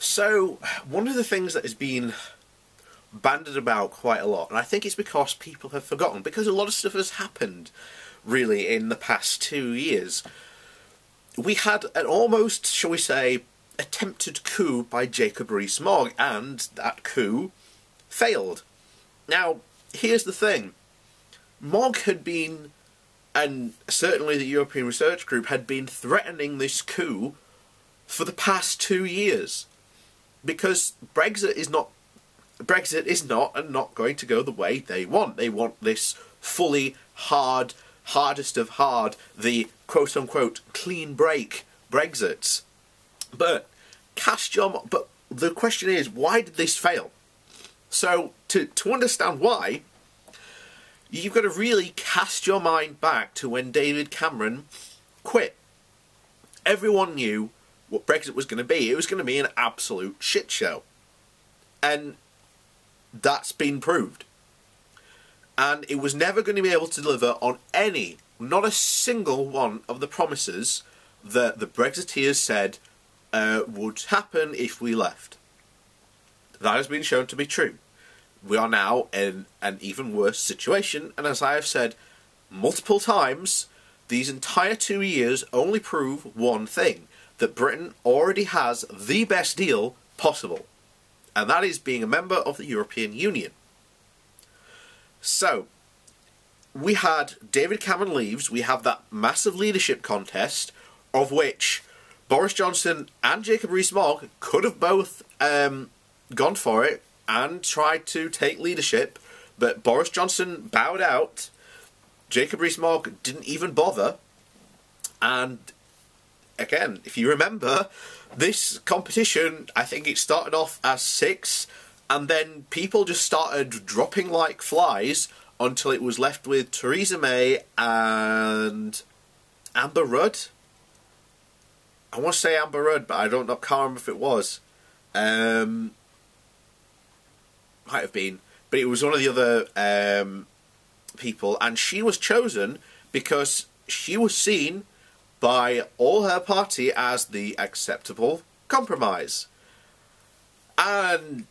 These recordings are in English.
So, one of the things that has been bandied about quite a lot, and I think it's because people have forgotten, because a lot of stuff has happened, really, in the past 2 years. We had an almost, shall we say, attempted coup by Jacob Rees-Mogg, and that coup failed. Now, here's the thing. Mogg had been, and certainly the European Research Group, had been threatening this coup for the past 2 years. Because Brexit is not and not going to go the way they want. They want this fully hardest of hard, the quote-unquote clean break Brexit. But the question is, why did this fail? So, to understand why, you've got to really cast your mind back to when David Cameron quit. Everyone knew what Brexit was going to be. It was going to be an absolute shit show. And that's been proved. And it was never going to be able to deliver on not a single one of the promises that the Brexiteers said would happen if we left. That has been shown to be true. We are now in an even worse situation, and as I have said multiple times, these entire 2 years only prove one thing: that Britain already has the best deal possible, and that is being a member of the European Union. So, we had David Cameron leaves, we have that massive leadership contest, of which Boris Johnson and Jacob Rees-Mogg could have both gone for it and tried to take leadership, but Boris Johnson bowed out, Jacob Rees-Mogg didn't even bother, and again, if you remember, this competition, I think it started off as 6, and then people just started dropping like flies until it was left with Theresa May and Amber Rudd. I want to say Amber Rudd, but I can't remember if it was. Might have been. But it was one of the other people, and she was chosen because she was seen by all her party as the acceptable compromise. And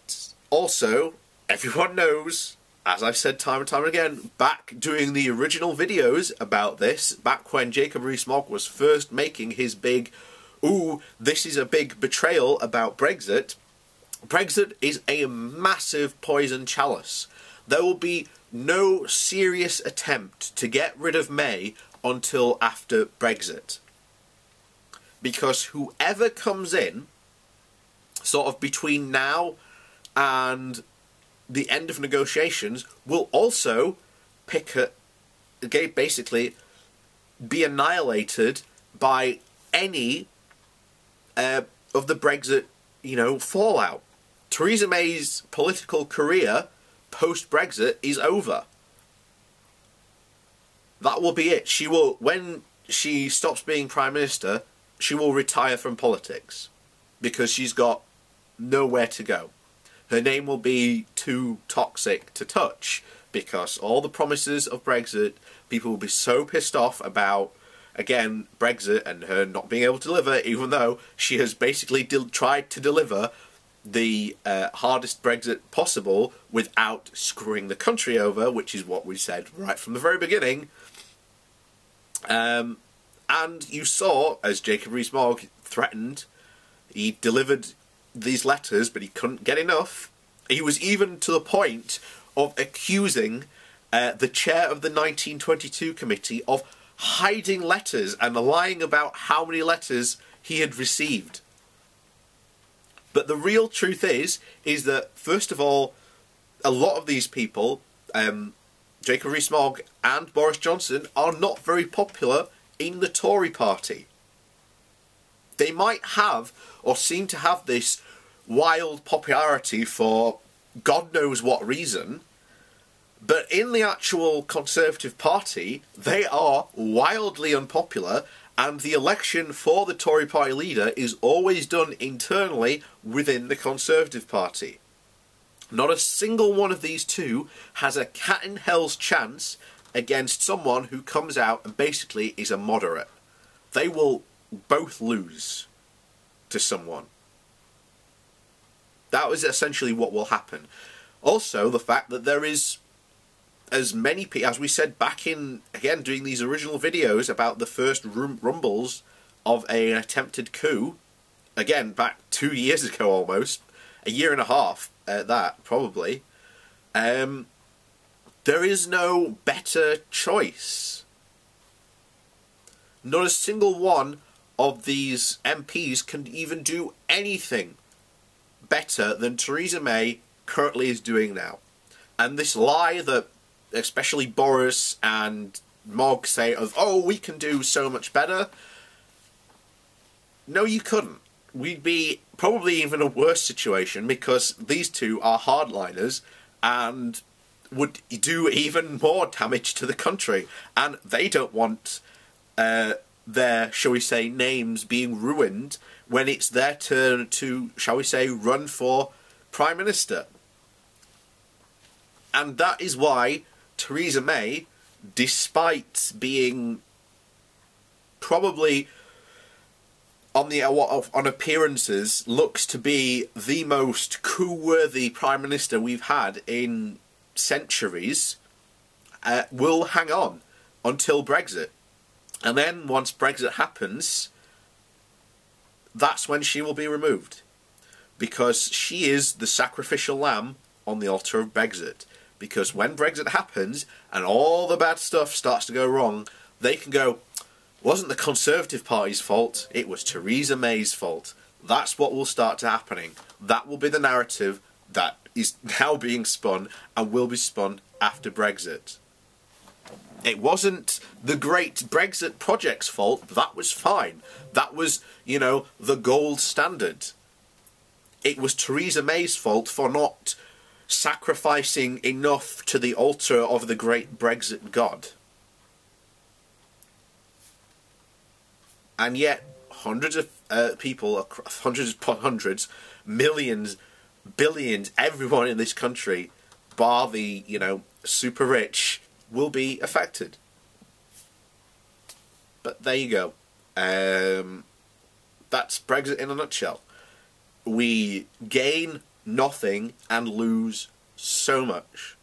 also, everyone knows, as I've said time and time again, back doing the original videos about this, back when Jacob Rees-Mogg was first making his big, ooh, this is a big betrayal about Brexit, Brexit is a massive poison chalice. There will be no serious attempt to get rid of May until after Brexit. Because whoever comes in, sort of between now and the end of negotiations, will also basically be annihilated by any of the Brexit, fallout. Theresa May's political career post-Brexit is over. That will be it. When she stops being Prime Minister, she will retire from politics because she's got nowhere to go. Her name will be too toxic to touch because all the promises of Brexit, people will be so pissed off about, again, Brexit and her not being able to deliver, even though she has basically tried to deliver the hardest Brexit possible without screwing the country over, which is what we said right from the very beginning. And you saw, as Jacob Rees-Mogg threatened, he delivered these letters, but he couldn't get enough. He was even to the point of accusing the chair of the 1922 committee of hiding letters and lying about how many letters he had received. But the real truth is that, first of all, a lot of these people, Jacob Rees-Mogg and Boris Johnson, are not very popular in the Tory party. They might have, or seem to have, this wild popularity for God knows what reason, but in the actual Conservative Party, they are wildly unpopular, and the election for the Tory party leader is always done internally within the Conservative Party. Not a single one of these two has a cat in hell's chance against someone who comes out and basically is a moderate. They will both lose to someone. That was essentially what will happen. Also, the fact that there is as many people, as we said back in, again, doing these original videos about the first rumbles of an attempted coup, again, back 2 years ago almost, a year and a half at that, probably, there is no better choice. Not a single one of these MPs can even do anything better than Theresa May currently is doing now. And this lie that especially Boris and Mog say of, oh, we can do so much better. No, you couldn't. We'd be probably even a worse situation because these two are hardliners and would do even more damage to the country. And they don't want their, shall we say, names being ruined when it's their turn to, shall we say, run for Prime Minister. And that is why Theresa May, despite being probably on appearances, looks to be the most coup-worthy Prime Minister we've had in centuries, will hang on until Brexit. And then, once Brexit happens, that's when she will be removed. Because she is the sacrificial lamb on the altar of Brexit. Because when Brexit happens, and all the bad stuff starts to go wrong, they can go, wasn't the Conservative Party's fault, it was Theresa May's fault. That's what will start to happening. That will be the narrative that is now being spun, and will be spun after Brexit. It wasn't the great Brexit project's fault, that was fine. That was, you know, the gold standard. It was Theresa May's fault for not sacrificing enough to the altar of the great Brexit god. And yet, hundreds of people, hundreds upon hundreds, millions, billions, everyone in this country, bar the, you know, super rich, will be affected. But there you go. That's Brexit in a nutshell. We gain nothing and lose so much.